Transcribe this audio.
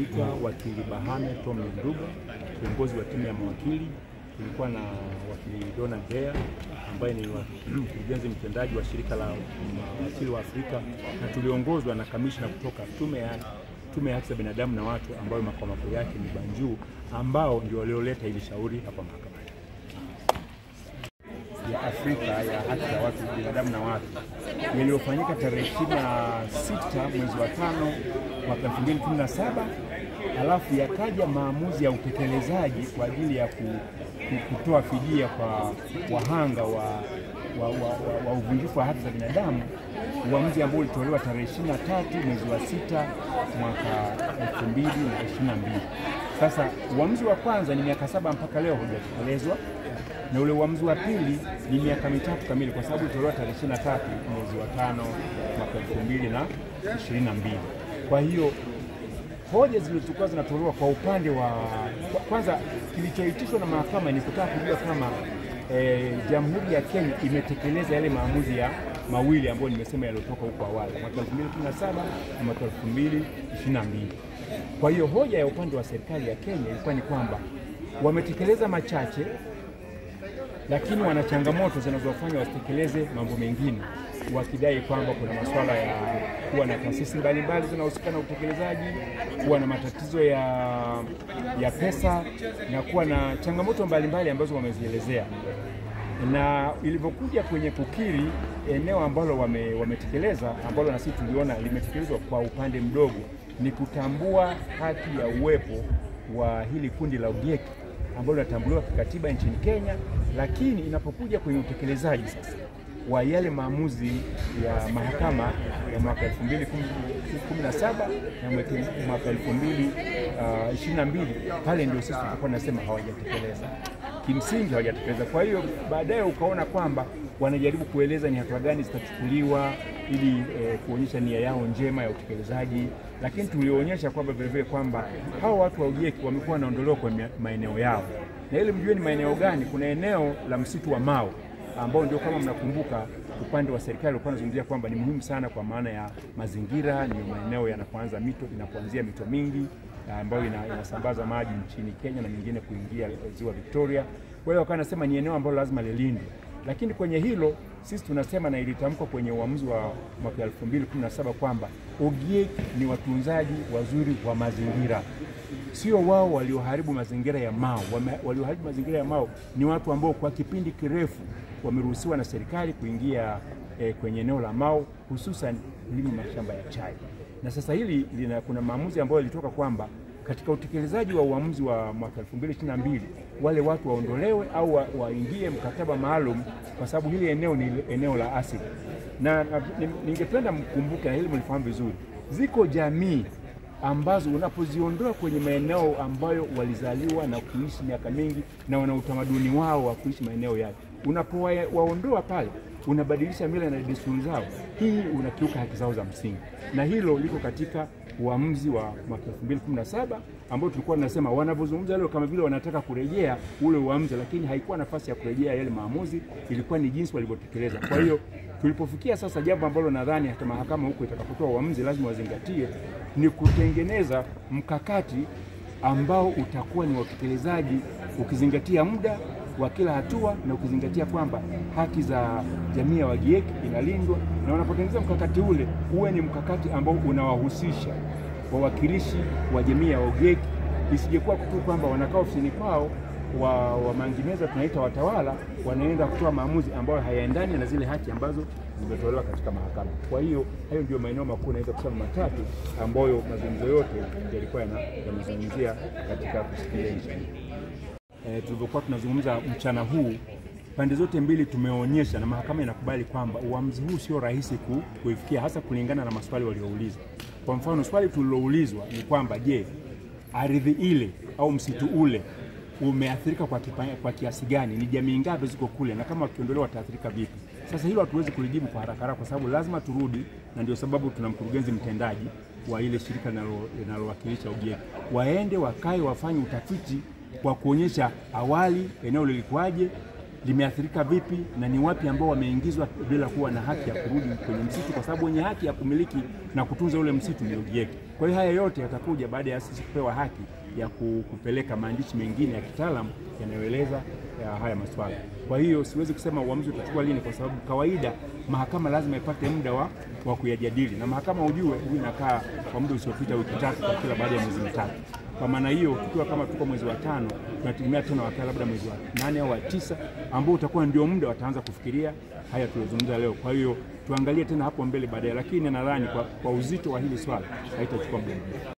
Naitwa wakili Bahame Tom Nduga, kiongozi wa timu ya mawakili. Tulikuwa na wakili Donald Dea ambaye ni mkurugenzi mtendaji wa shirika la mawakili wa Afrika, na tuliongozwa na kamishna kutoka tume ya haki za binadamu na watu ambayo makao makuu yake ni Banjul, ambao ndio walioleta hili shauri hapa mahakamani ya Afrika ya haki za watu, binadamu na watu, iliyofanyika tarehe 26 mwezi wa 5 mwaka 2017. Alafu yakaja maamuzi ya utekelezaji kwa ajili ya kutoa fidia kwa wahanga wa uvunjifu wa haki za binadamu, uamuzi ambao ulitolewa tarehe 23 mwezi wa 6 mwaka 2022. Sasa uamuzi wa kwanza ni miaka 7 mpaka leo hujatekelezwa, na ule uamuzi wa pili ni miaka 3 kamili kwa sababu ulitolewa tarehe 23 mwezi wa 5 mwaka 2022. Kwa hiyo hoja zilizokuwa zinatolewa kwa upande wa kwanza, kilichoitishwa na mahakama ni kutaka kujua kama Jamhuri ya Kenya imetekeleza yale maamuzi ya mawili ambayo nimesema yaliotoka huko awali mwaka 2017 na mwaka 2022. Kwa hiyo hoja ya upande wa serikali ya Kenya ilikuwa ni kwamba wametekeleza machache, lakini wana changamoto zinazowafanya wasitekeleze mambo mengine, wakidai kwamba kuna masuala ya kuwa na taasisi mbalimbali zinahusika na utekelezaji, kuwa na matatizo ya pesa na kuwa na changamoto mbalimbali ambazo wamezielezea. Na ilivyokuja kwenye kukiri eneo ambalo wametekeleza, ambalo na sisi tuliona limetekelezwa kwa upande mdogo, ni kutambua haki ya uwepo wa hili kundi la Ogiek ambalo linatambuliwa kikatiba nchini Kenya, lakini inapokuja kwenye utekelezaji sasa wa yale maamuzi ya mahakama ya mwaka 2017 na mwaka 2022, pale ndio sisi tulikuwa tunasema hawajatekeleza. Kimsingi hawajatekeleza. Kwa hiyo baadaye ukaona kwamba wanajaribu kueleza ni hatua gani zitachukuliwa ili kuonyesha nia yao njema ya utekelezaji, lakini tulionyesha kwamba vile kwamba hao watu wa Ogiek wamekuwa wanaondolewa kwa maeneo yao. Na ile mjue ni maeneo gani? Kuna eneo la msitu wa Mau ambao ndio, kama mnakumbuka, upande wa serikali walikuwa wanazungumzia kwamba ni muhimu sana kwa maana ya mazingira, ni maeneo yanapoanza mito, inapoanzia mito mingi ambayo inasambaza maji nchini Kenya na mingine kuingia ziwa Victoria. Kwa hiyo wakawa nasema ni eneo ambalo lazima lilindwe. Lakini kwenye hilo sisi tunasema, na ilitamkwa kwenye uamuzi wa mwaka 2017 kwamba Ogiek ni watunzaji wazuri wa mazingira, sio wao walioharibu mazingira ya Mau. Walioharibu mazingira ya Mau ni watu ambao kwa kipindi kirefu wameruhusiwa na serikali kuingia kwenye eneo la Mau, hususan kulima mashamba ya chai. Na sasa hili kuna maamuzi ambayo yalitoka kwamba katika utekelezaji wa uamuzi wa mwaka 2022 wale watu waondolewe au waingie mkataba maalum, kwa sababu hili eneo ni eneo la asili. Na ningependa mkumbuke, na hili mlifahamu vizuri, ziko jamii ambazo unapoziondoa kwenye maeneo ambayo walizaliwa na kuishi miaka mingi na wana utamaduni wao wa kuishi maeneo yale, unapowaondoa pale unabadilisha mila na desturi zao. Hii unakiuka haki zao za msingi, na hilo liko katika uamuzi wa mwaka 2017 ambao tulikuwa tunasema wanapozungumza leo kama vile wanataka kurejea ule uamuzi, lakini haikuwa nafasi ya kurejea yale maamuzi, ilikuwa ni jinsi walivyotekeleza. Kwa hiyo tulipofikia sasa, jambo ambalo nadhani hata mahakama huko itakapotoa uamuzi lazima wazingatie ni kutengeneza mkakati ambao utakuwa ni wa utekelezaji, ukizingatia muda wa kila hatua na ukizingatia kwamba haki za jamii ya Ogiek inalindwa. Na wanapotengeneza mkakati ule, uwe ni mkakati ambao unawahusisha wawakilishi wa jamii ya Ogiek, isijekuwa tu kwamba wanakaa ofisini kwao wa mangineza tunaita watawala, wanaenda kutoa maamuzi ambayo hayaendani na zile haki ambazo zimetolewa katika mahakama. Kwa hiyo hayo ndio maeneo makuu naweza kusema matatu ambayo mazungumzo yote yalikuwa yanazungumzia katika kusikiliza. Tulivyokuwa tunazungumza mchana huu, pande zote mbili tumeonyesha na mahakama inakubali kwamba uamuzi huu sio rahisi kuifikia, hasa kulingana na maswali walioulizwa. Kwa mfano, swali tuliloulizwa ni kwamba je, ardhi ile au msitu ule umeathirika kwa kiasi gani, ni jamii ngapi ziko kule, na kama wakiondolewa wataathirika vipi? Sasa hilo hatuwezi kulijibu kwa haraka kwa sababu lazima turudi, na ndio sababu tuna mkurugenzi mtendaji wa ile shirika linalowakilisha Ogiek, waende wakae wafanye utafiti kwa kuonyesha awali eneo lilikuwaje, limeathirika vipi na ni wapi ambao wameingizwa bila kuwa na haki ya kurudi kwenye msitu, kwa sababu wenye haki ya kumiliki na kutunza ule msitu ni ODF. Kwa hiyo haya yote yatakuja baada ya sisi kupewa haki ya kupeleka maandishi mengine ya kitaalamu yanayoeleza haya masuala. Kwa hiyo siwezi kusema uamuzi utachukua lini, kwa sababu kawaida mahakama lazima ipate muda wa kuyajadili, na mahakama ujue inakaa kwa muda usiopita wiki 3 kwa kila baada ya miezi 3. Kwa maana hiyo tukiwa kama tuko mwezi wa 5, tunategemea tena wakaa labda mwezi wa 8 au wa 9, ambao utakuwa ndio muda wataanza kufikiria haya tuliyozungumza leo. Kwa hiyo tuangalie tena hapo mbele baadaye, lakini nadhani kwa uzito wa hili swala haitachukua muda.